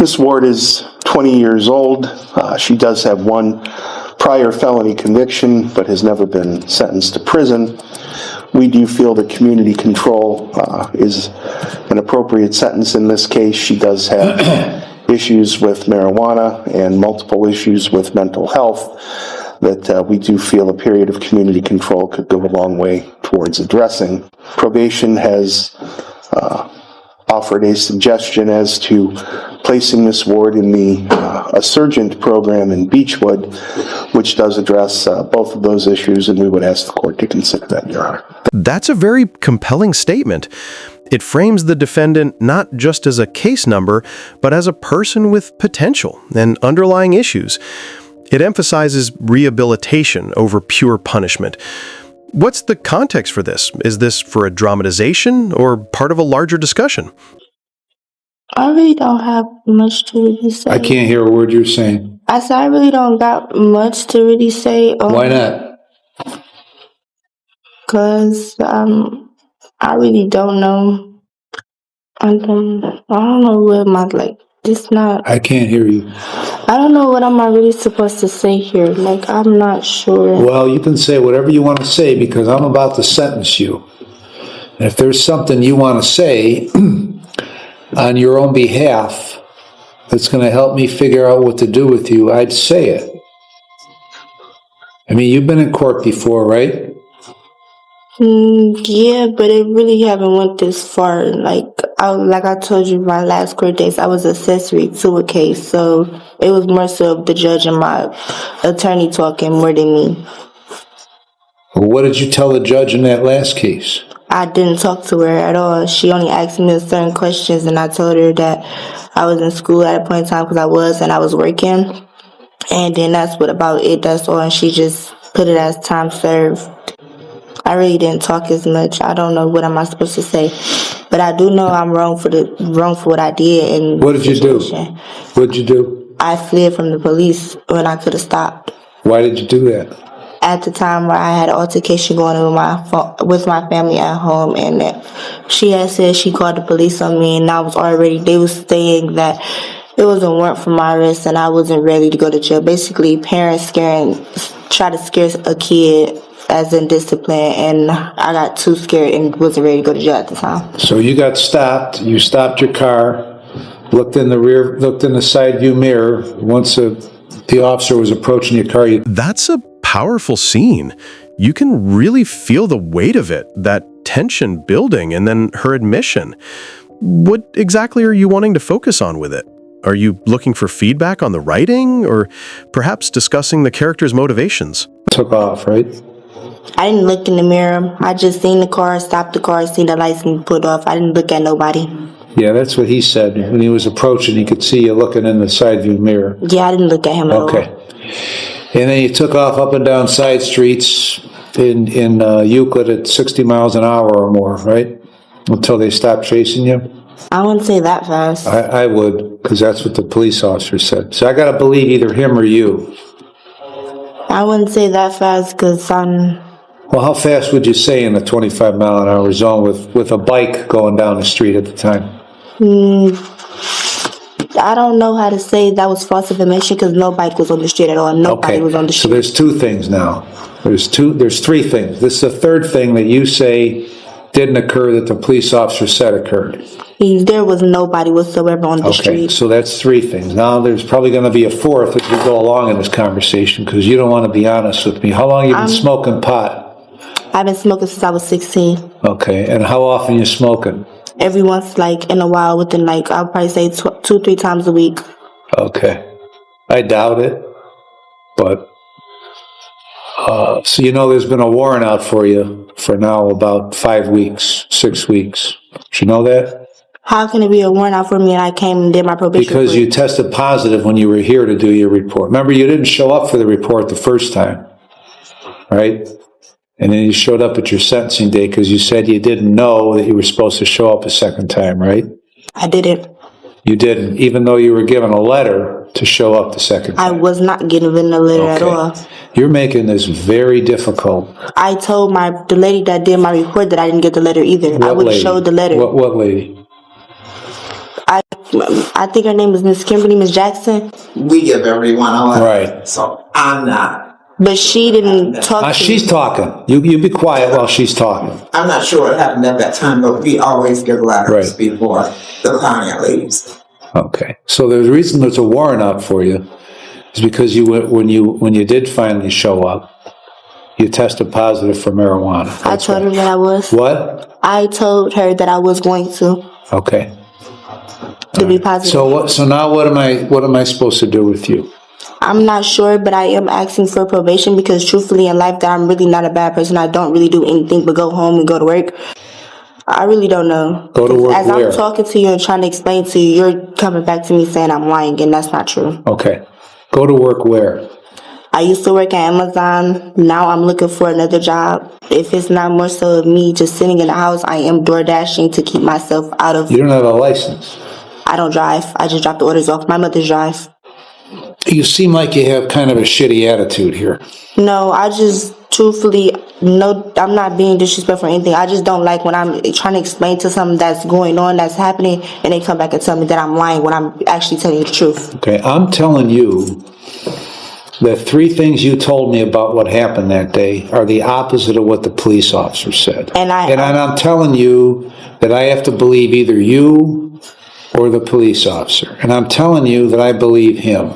Miss Ward is 20 years old. She does have one prior felony conviction, but has never been sentenced to prison. We do feel that community control is an appropriate sentence in this case. She does have issues with marijuana and multiple issues with mental health that we do feel a period of community control could go a long way towards addressing. Probation has offered a suggestion as to placing Ms. Ward in the a Sergeant program in Beechwood, which does address both of those issues, and we would ask the court to consider that, Your Honor. That's a very compelling statement. It frames the defendant not just as a case number, but as a person with potential and underlying issues. It emphasizes rehabilitation over pure punishment. What's the context for this? Is this for a dramatization or part of a larger discussion? I really don't have much to really say. I can't hear a word you're saying. I said I really don't got much to really say. Why not? Because I really don't know. I don't know what my, it's not. I can't hear you. I don't know what am I really supposed to say here. I'm not sure. Well, you can say whatever you want to say because I'm about to sentence you. And if there's something you want to say on your own behalf that's going to help me figure out what to do with you, I'd say it. I mean, you've been in court before, right? Yeah, but it really haven't went this far. Like I told you, my last court dates, I was accessory to a case, so it was more so of the judge and my attorney talking more than me. Well, what did you tell the judge in that last case? I didn't talk to her at all. She only asked me certain questions, and I told her that I was in school at a point in time because I was working, and then that's all. And she just put it as time served. I really didn't talk as much. I don't know what am I supposed to say, but I do know I'm wrong for what I did. And what did you do? What did you do? I fled from the police when I could have stopped. Why did you do that? At the time where I had an altercation going on with my family at home, and that she had said she called the police on me, and they was saying that it was a warrant for my arrest, and I wasn't ready to go to jail. Basically, parents try to scare a kid as in discipline, and I got too scared and wasn't ready to go to jail at the time. So you got stopped. You stopped your car, looked in the side view mirror. Once the officer was approaching your car. That's a powerful scene. You can really feel the weight of it, that tension building, and then her admission. What exactly are you wanting to focus on with it? Are you looking for feedback on the writing, or perhaps discussing the character's motivations? Took off, right? I didn't look in the mirror. I just seen the car, stopped the car, seen the lights and put off. I didn't look at nobody. Yeah, that's what he said. When he was approaching, he could see you looking in the side view mirror. Yeah, I didn't look at him at all. Okay. And then you took off up and down side streets in Euclid at 60 miles an hour or more, right? Until they stopped chasing you? I wouldn't say that fast. I would, because that's what the police officer said. So I got to believe either him or you. I wouldn't say that fast because Well, how fast would you say in a 25 mile an hour zone with a bike going down the street at the time? I don't know how to say that was false information because no bike was on the street at all. Nobody was on the street. So there's two things now. There's three things. This is the third thing that you say didn't occur that the police officer said occurred. There was nobody whatsoever on the street. Okay, so that's three things. Now there's probably going to be a fourth as we go along in this conversation because you don't want to be honest with me. How long have you been smoking pot? I've been smoking since I was 16. Okay, and how often you smoking? Every once, in a while, within, I'll probably say 2-3 times a week. Okay. I doubt it, but, so there's been a warrant out for you for now about 5 weeks, 6 weeks. Did you know that? How can it be a warrant out for me and I came and did my probation? Because you tested positive when you were here to do your report. Remember, you didn't show up for the report the first time, right? And then you showed up at your sentencing day because you said you didn't know that you were supposed to show up a second time, right? I didn't. You didn't, even though you were given a letter to show up the second time. I was not given a letter at all. You're making this very difficult. I told the lady that did my report that I didn't get the letter either. I would have showed the letter. What lady? I think her name is Miss Kimberly, Miss Jackson, We give everyone a letter. Right. So I'm not. but she didn't talk to She's me. talking. You be quiet while she's talking. I'm not sure what happened at that time, but we always give letters Right. before the client leaves. Okay. So the reason there's a warrant out for you is because when you did finally show up, you tested positive for marijuana. I told her that I was. What? I told her that I was going to Okay. be positive. So now what am I supposed to do with you? I'm not sure, but I am asking for probation because truthfully in life that I'm really not a bad person. I don't really do anything but go home and go to work. I really don't know. Go to work As where? I'm talking to you and trying to explain to you, you're coming back to me saying I'm lying, and that's not true. Okay. Go to work where? I used to work at Amazon. Now I'm looking for another job. If it's not more so of me just sitting in the house, I am door dashing to keep myself out of. You don't have a license. I don't drive. I just drop the orders off. My mother drives. You seem like you have kind of a shitty attitude here. No, I just truthfully, no, I'm not being disrespectful or anything. I just don't like when I'm trying to explain to something that's going on, that's happening, and they come back and tell me that I'm lying when I'm actually telling you the truth. Okay, I'm telling you that 3 things you told me about what happened that day are the opposite of what the police officer said. And I'm telling you that I have to believe either you or the police officer. And I'm telling you that I believe him.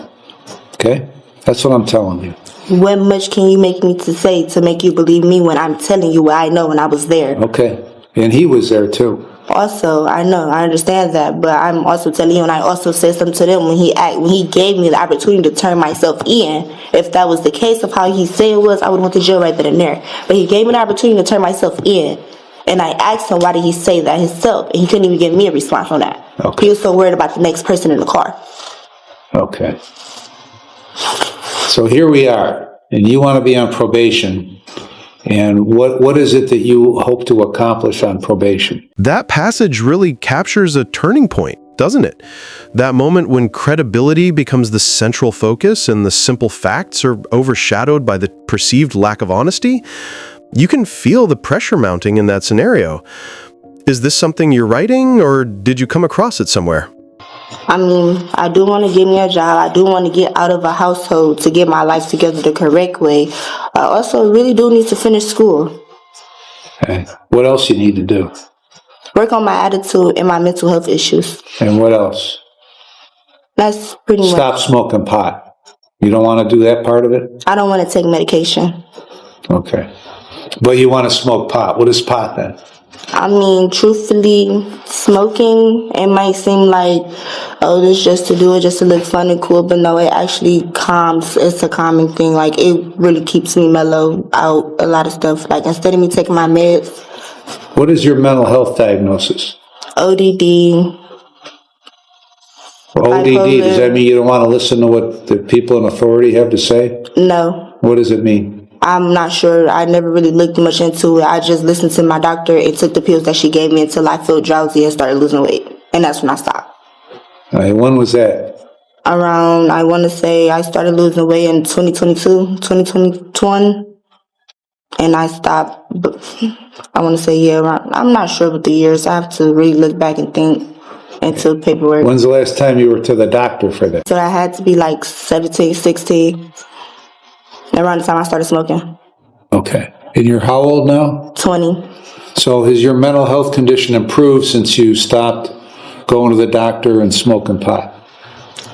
Okay? That's what I'm telling you. What much can you make me to say to make you believe me when I'm telling you what I know and I was there? Okay. And he was there too. Also, I know, I understand that, but I'm also telling you, and I also said something to them when he gave me the opportunity to turn myself in. If that was the case of how he said it was, I would have went to jail right then and there. But he gave me the opportunity to turn myself in, and I asked him why did he say that himself, and he couldn't even give me a response on that. Okay. He was so worried about the next person in the car. Okay. So here we are, and you want to be on probation. And what is it that you hope to accomplish on probation? That passage really captures a turning point, doesn't it? That moment when credibility becomes the central focus and the simple facts are overshadowed by the perceived lack of honesty. You can feel the pressure mounting in that scenario. Is this something you're writing, or did you come across it somewhere? I mean, I do want to get me a job. I do want to get out of a household to get my life together the correct way. I also really do need to finish school. Okay. What else you need to do? Work on my attitude and my mental health issues. And what else? That's pretty much. Stop smoking pot. You don't want to do that part of it? I don't want to take medication. Okay. But you want to smoke pot. What is pot then? I mean, truthfully, smoking, it might seem like, oh, this just to do it, just to look fun and cool, but no, it actually calms. It's a calming thing. Like, it really keeps me mellow out a lot of stuff. Like, instead of me taking my meds. What is your mental health diagnosis? ODD. ODD, does that mean you don't want to listen to what the people in authority have to say? No. What does it mean? I'm not sure. I never really looked much into it. I just listened to my doctor and took the pills that she gave me until I felt drowsy and started losing weight. And that's when I stopped. All right, when was that? Around, I want to say I started losing weight in 2022, 2021. And I stopped, I want to say, yeah, around, I'm not sure with the years. I have to really look back and think into paperwork. When's the last time you were to the doctor for that? So I had to be like 17, 16. Around the time I started smoking. Okay. And you're how old now? 20. So has your mental health condition improved since you stopped going to the doctor and smoking pot?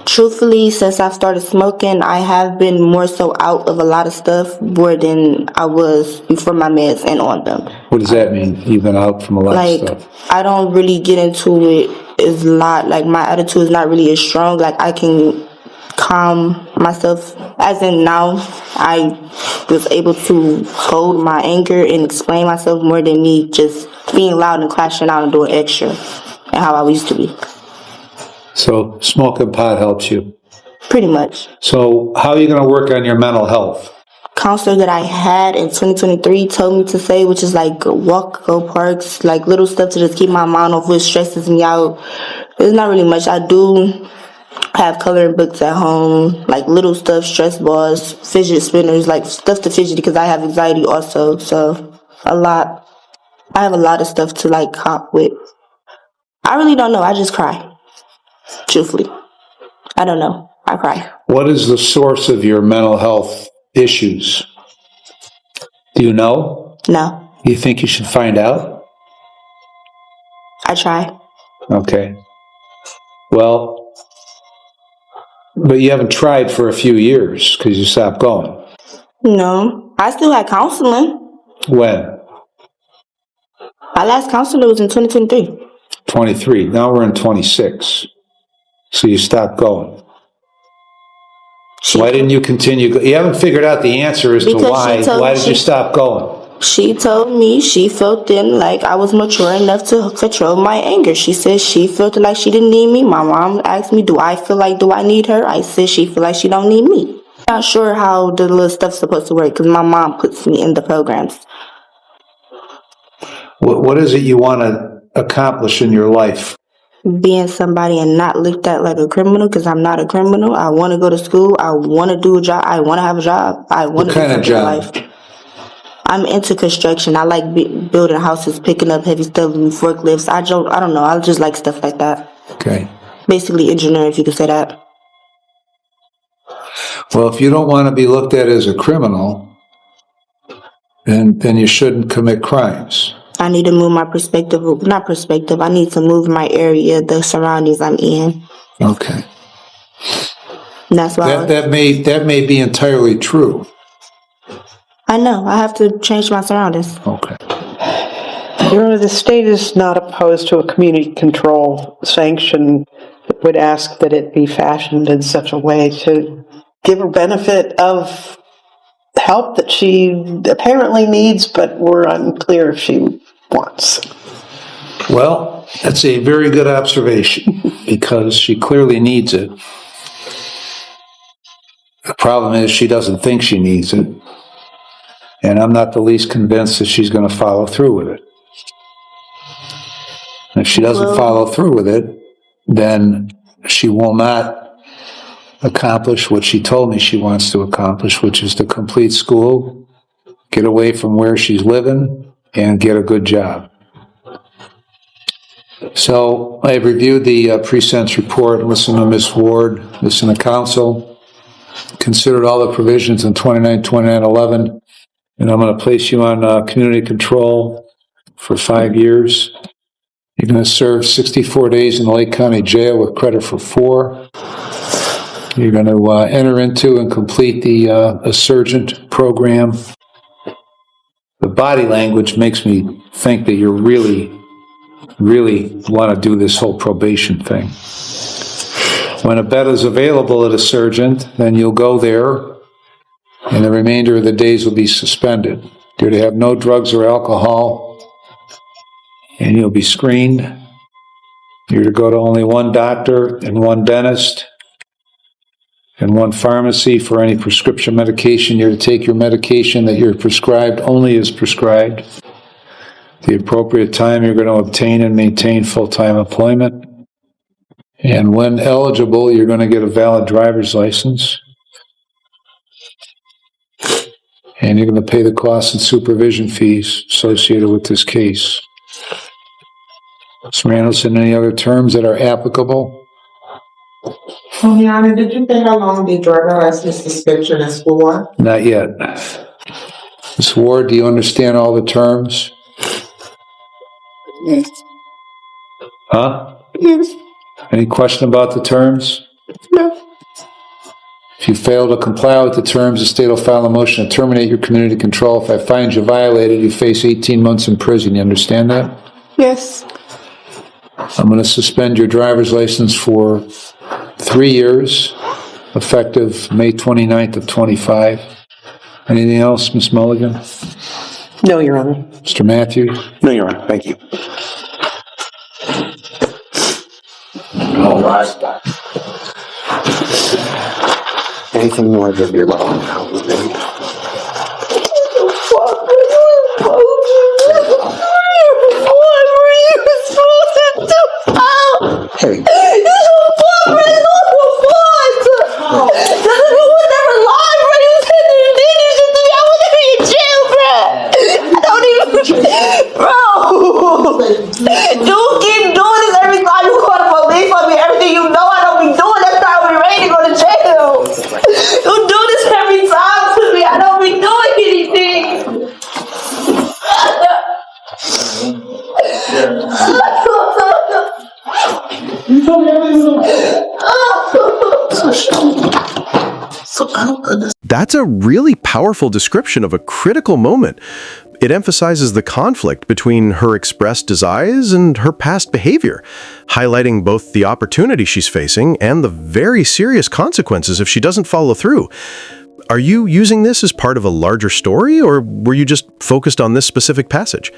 Truthfully, since I've started smoking, I have been more so out of a lot of stuff more than I was before my meds and on them. What does that mean? You've been out from a lot of stuff. I don't really get into it as a lot. Like, my attitude is not really as strong. Like, I can calm myself. As in now, I was able to hold my anger and explain myself more than me just being loud and clashing out and doing extra and how I used to be. So smoking pot helps you? Pretty much. So how are you going to work on your mental health? Counselor that I had in 2023 told me to say, which is like walk, go parks, like little stuff to just keep my mind off what stresses me out. There's not really much. I do have coloring books at home, like little stuff, stress balls, fidget spinners, like stuff to fidget because I have anxiety also. So a lot. I have a lot of stuff to like cop with. I really don't know. I just cry. Truthfully. I don't know. I cry. What is the source of your mental health issues? Do you know? No. You think you should find out? I try. Okay. Well, but you haven't tried for a few years because you stopped going. No. I still had counseling. When? My last counselor was in 2023. 23. Now we're in 26. So you stopped going. Why didn't you continue? You haven't figured out the answer as to why. Why did you stop going? She told me she felt then like I was mature enough to control my anger. She said she felt like she didn't need me. My mom asked me, do I need her? I said she feel like she don't need me. I'm not sure how the little stuff's supposed to work because my mom puts me in the programs. What is it you want to accomplish in your life? Being somebody and not looked at like a criminal because I'm not a criminal. I want to go to school. I want to do a job. I want to have a job. I want to do something in life. I'm into construction. I like building houses, picking up heavy stuff, forklifts. I don't know. I just like stuff like that. Okay. Basically engineering, if you could say that. Well, if you don't want to be looked at as a criminal, then you shouldn't commit crimes. I need to move my I need to move my area, the surroundings I'm in. Okay. And that's why that may be entirely true. I know. I have to change my surroundings. Okay. Your Honor, the state is not opposed to a community control sanction. It would ask that it be fashioned in such a way to give her benefit of help that she apparently needs, but we're unclear if she wants. Well, that's a very good observation because she clearly needs it. The problem is she doesn't think she needs it. And I'm not the least convinced that she's going to follow through with it. If she doesn't follow through with it, then she will not accomplish what she told me she wants to accomplish, which is to complete school, get away from where she's living, and get a good job. So I've reviewed the pre-sentence report, listened to Ms. Ward, listened to counsel, considered all the provisions in 29, 29, 11, and I'm going to place you on community control for 5 years. You're going to serve 64 days in the Lake County Jail with credit for 4. You're going to enter into and complete the Assurgent program. The body language makes me think that you really want to do this whole probation thing. When a bed is available at Assurgent, then you'll go there, and the remainder of the days will be suspended. You're to have no drugs or alcohol, and you'll be screened. You're to go to only one doctor and one dentist and one pharmacy for any prescription medication. You're to take your medication that you're prescribed only as prescribed. The appropriate time you're going to obtain and maintain full-time employment. And when eligible, you're going to get a valid driver's license. And you're going to pay the costs and supervision fees associated with this case. Ms. Randallson, any other terms that are applicable? Your Honor, did you say how long the driver license suspension is for? Not yet. Ms. Ward, do you understand all the terms? Yes. Huh? Yes. Any question about the terms? No. If you fail to comply with the terms, the state will file a motion to terminate your community control. If I find you violated, you face 18 months in prison. You understand that? Yes. I'm going to suspend your driver's license for 3 years, effective May 29th of 25. Anything else, Ms. Mulligan? No, Your Honor. Mr. Matthews? No, Your Honor. Thank you. All right. Anything you want to give your mom? Hey. You keep doing this every time you call the police on me. Everything you know That's a really powerful description of a critical moment. It emphasizes the conflict between her expressed desires and her past behavior, highlighting both the opportunity she's facing and the very serious consequences if she doesn't follow through. Are you using this as part of a larger story, or were you just focused on this specific passage?